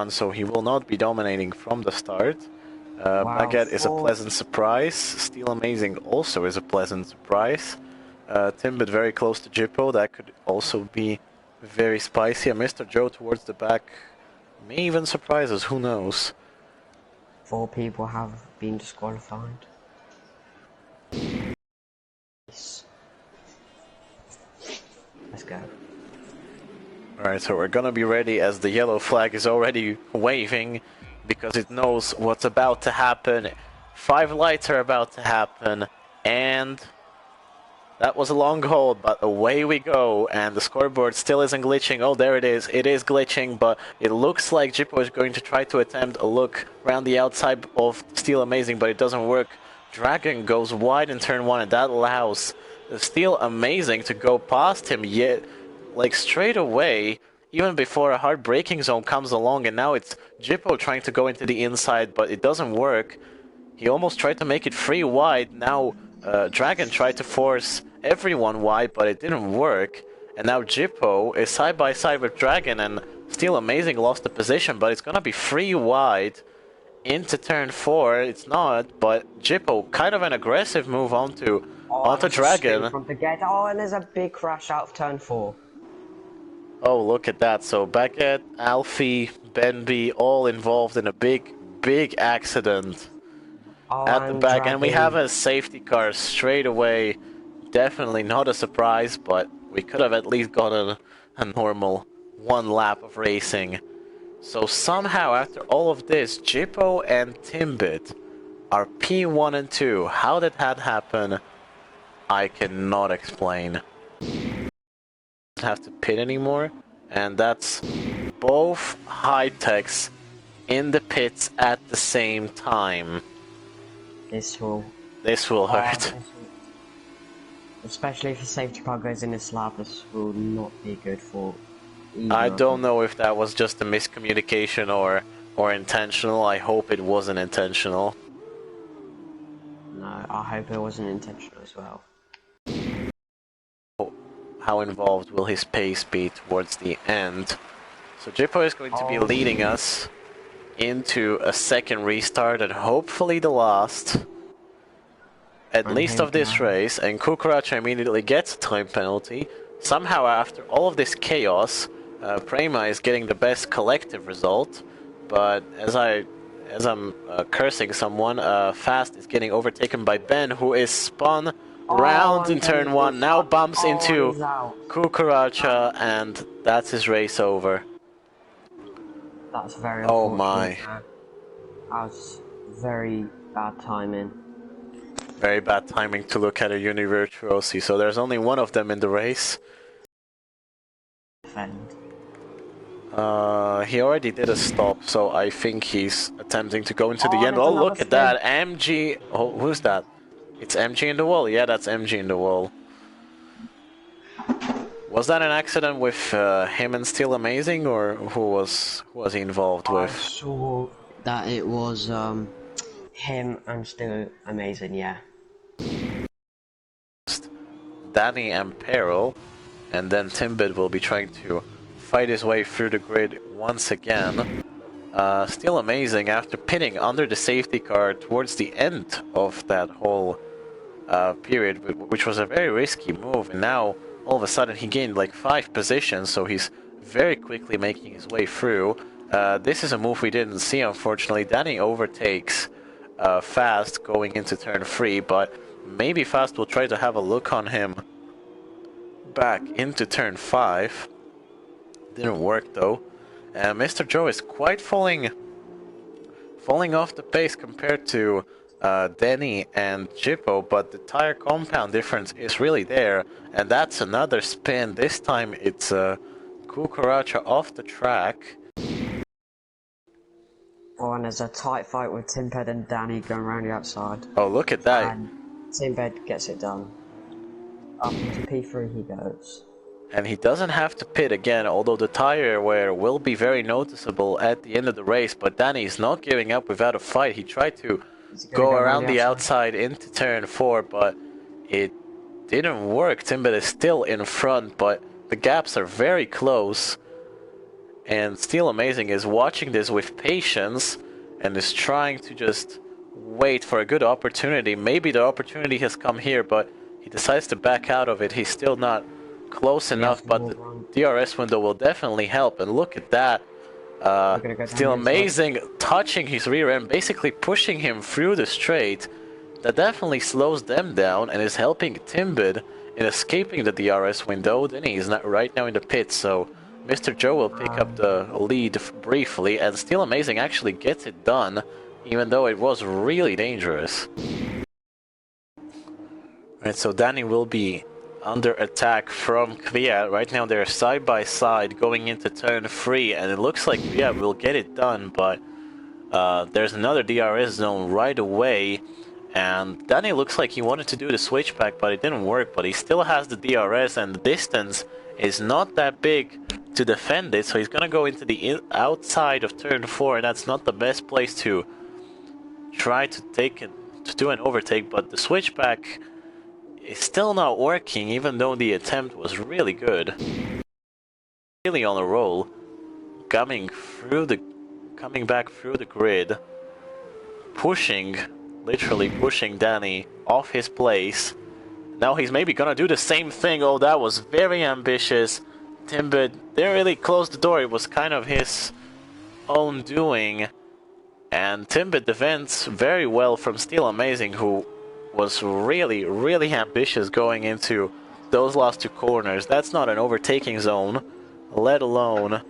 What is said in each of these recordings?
front, so he will not be dominating from the start. Wow, Baguette is a pleasant surprise. Steel Amazing also is a pleasant surprise. Timbit very close to Jippo, that could also be very spicy. And Mr. Joe towards the back may even surprise us, who knows. 4 people have been disqualified. Let's go. Alright, so we're gonna be ready as the yellow flag is already waving because it knows what's about to happen. 5 lights are about to happen, and that was a long hold, but away we go, and the scoreboard still isn't glitching. Oh, there it is. It is glitching, but it looks like Jippo is going to try to attempt a look around the outside of Steel Amazing, but it doesn't work. Dragon goes wide in turn 1, and that allows Steel Amazing to go past him, yet, like, straight away, even before a hard braking zone comes along, and now it's Jippo trying to go into the inside, but it doesn't work. He almost tried to make it free wide. Now Dragon tried to force everyone wide, but it didn't work. And now Jippo is side by side with Dragon, and Steel Amazing lost the position, but it's gonna be free wide into turn 4. It's not, but Jippo, kind of an aggressive move onto Dragon. From the gate. Oh, and there's a big crash out of turn 4. Oh, look at that. So Baguette, Alfie, Benby, all involved in a big accident. At the back, and we have a safety car straight away. Definitely not a surprise, but we could have at least gotten a normal 1 lap of racing. So somehow, after all of this, Jippo and Timbit are P1 and 2. How did that happen? I cannot explain. Don't have to pit anymore, and that's both high-techs in the pits at the same time. This will hurt. Especially if the safety car goes in this lap, this will not be good for either. I don't know if that was just a miscommunication or intentional. I hope it wasn't intentional. No, I hope it wasn't intentional as well. How involved will his pace be towards the end? So Jippo is going to be leading us into a second restart, and hopefully the last, at least of this race, and Kukuracha immediately gets a time penalty. Somehow after all of this chaos, Prema is getting the best collective result, but as I'm cursing someone, Fast is getting overtaken by Ben, who is spun round in turn 1, now bumps into Kukuracha, and that's his race over. That's very Oh my. That was very bad timing. Very bad timing to look at a Univirtuosi, so there's only one of them in the race. Defend. He already did a stop, so I think he's attempting to go into the end. Oh, look at that, MG. Oh, who's that? It's MG in the wall. Yeah, that's MG in the wall. Was that an accident with him and Steel Amazing, or who was he involved with? I saw that it was him and Steel Amazing, yeah. Danny and Peril, and then Timbit will be trying to fight his way through the grid once again. Steel Amazing, after pitting under the safety car towards the end of that whole period, which was a very risky move, and now all of a sudden he gained like 5 positions, so he's very quickly making his way through. This is a move we didn't see, unfortunately. Danny overtakes Fast going into turn 3, but maybe Fast will try to have a look on him back into turn 5. Didn't work though. Mr. Joe is quite falling off the pace compared to Denny and Jippo, but the tire compound difference is really there, and that's another spin. This time it's Kukuracha off the track. Oh, and there's a tight fight with Timbit and Danny going around the outside. Oh, look at that. And Timbit gets it done. Up into P3 he goes. And he doesn't have to pit again, although the tire wear will be very noticeable at the end of the race, but Danny is not giving up without a fight. He tried to go around the outside into turn 4, but it didn't work. Timbit is still in front, but the gaps are very close. And Steel Amazing is watching this with patience and is trying to just wait for a good opportunity. Maybe the opportunity has come here, but he decides to back out of it. He's still not close enough, but the DRS window will definitely help. And look at that. We're gonna go Still down the inside. Amazing, touching his rear end, basically pushing him through the straight. That definitely slows them down and is helping Timbit in escaping the DRS window. Then he's not right now in the pits, so Mr. Joe will pick up the lead briefly, and Still Amazing actually gets it done, even though it was really dangerous. Right, so Danny will be under attack from Kviat. Right now they're side by side going into turn 3, and it looks like Kviat will get it done, but there's another DRS zone right away, and Danny looks like he wanted to do the switchback, but it didn't work. But he still has the DRS, and the distance is not that big to defend it, so he's gonna go into the outside of turn 4, and that's not the best place to try to take it, to do an overtake. But the switchback is still not working, even though the attempt was really good. Really on a roll, coming back through the grid, literally pushing Danny off his place. Now he's maybe gonna do the same thing. Oh, that was very ambitious. Timbit didn't really close the door. It was kind of his own doing. And Timbit defends very well from Steel Amazing, who was really, really ambitious going into those last 2 corners. That's not an overtaking zone, let alone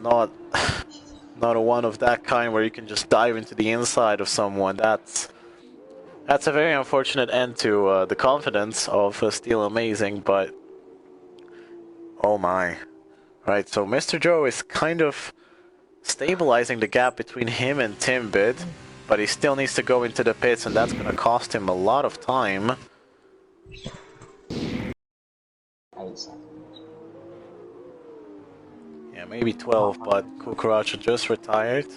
not a one of that kind where you can just dive into the inside of someone. That's a very unfortunate end to the confidence of Steel Amazing, but oh my. Right, so Mr. Joe is kind of stabilizing the gap between him and Timbit, but he still needs to go into the pits, and that's gonna cost him a lot of time. 8 seconds. Yeah, maybe 12, but Kukuracha just retired.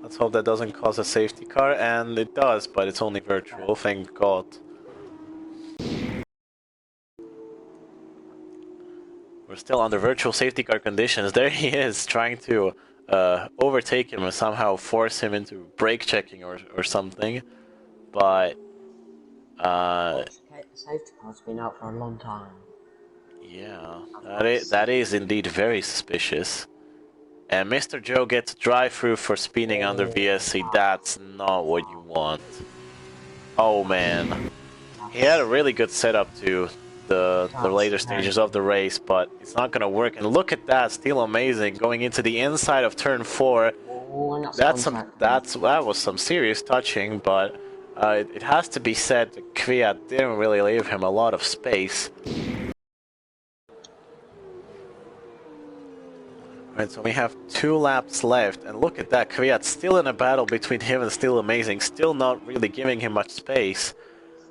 Let's hope that doesn't cause a safety car, and it does, but it's only virtual, thank God. We're still under virtual safety car conditions. There he is, trying to overtake him and somehow force him into brake checking or something. But Safety car's been out for a long time. yeah, that is indeed very suspicious. And Mr. Joe gets a drive-through for speeding under VSC. That's not what you want. Oh man, he had a really good setup to the later stages of the race, but it's not gonna work. And look at that, Steel Amazing going into the inside of turn 4. That was some serious touching, but it has to be said that Kviat didn't really leave him a lot of space. Right, so we have 2 laps left, and look at that, Kviat still in a battle between him and Steel Amazing, still not really giving him much space.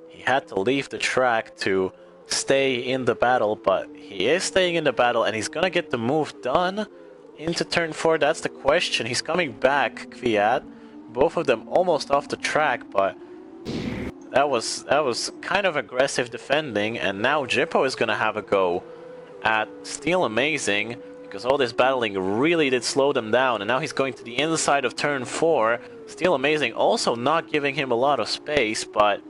He had to leave the track to stay in the battle, but he is staying in the battle, and he's gonna get the move done into turn 4. That's the question. He's coming back, Kviat. Both of them almost off the track, but that was kind of aggressive defending, and now Jippo is gonna have a go at Steel Amazing, because all this battling really did slow them down, and now he's going to the inside of turn 4. Steel Amazing also not giving him a lot of space, but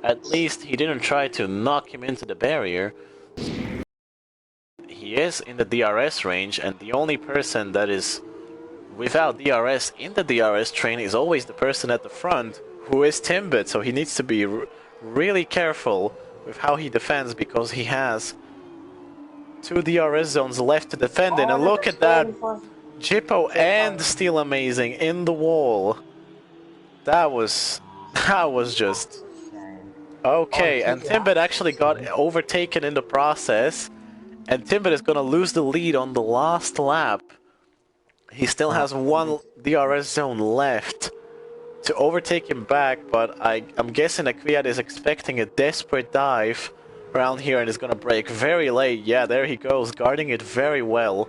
at least he didn't try to knock him into the barrier. He is in the DRS range, and the only person that is without DRS in the DRS train is always the person at the front, who is Timbit, so he needs to be really careful with how he defends, because he has 2 DRS zones left to defend in, and look at that! Jippo and Steel Amazing in the wall. That was just... Okay, and Timbit actually got overtaken in the process, and Timbit is gonna lose the lead on the last lap. He still has 1 DRS zone left to overtake him back, but I'm guessing that Kviat is expecting a desperate dive around here and is gonna brake very late. Yeah, there he goes, guarding it very well.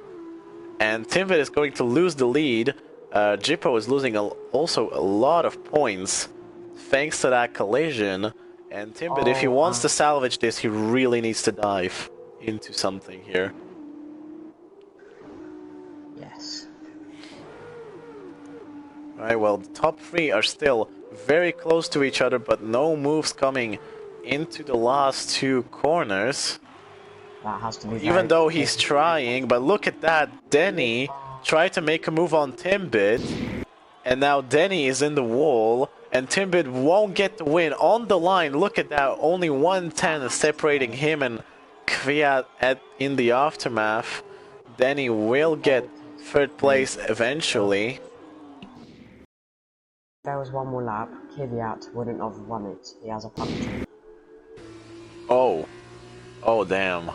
And Timbit is going to lose the lead. Jippo is losing also a lot of points thanks to that collision. And Timbit, if he wants to salvage this, he really needs to dive into something here. Yes. Alright, well, the top three are still very close to each other, but no moves coming into the last two corners. That has to be Even very though he's trying, but look at that. Denny tried to make a move on Timbit, and now Denny is in the wall, and Timbit won't get the win on the line. Look at that, only 110 separating him and Kviat in the aftermath. Denny will get third place eventually. If there was one more lap, Kvyat wouldn't have won it. He has a puncture. Oh. Oh, damn.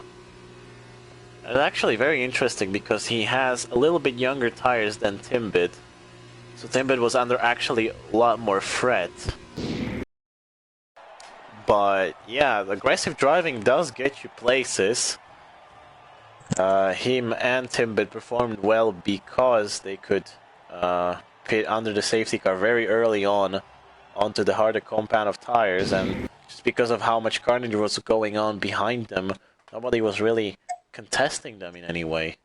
It's actually very interesting because he has a little bit younger tires than Timbit. So Timbit was under actually a lot more threat. But yeah, aggressive driving does get you places. Him and Timbit performed well because they could pit under the safety car very early on onto the harder compound of tires, and just because of how much carnage was going on behind them, nobody was really contesting them in any way.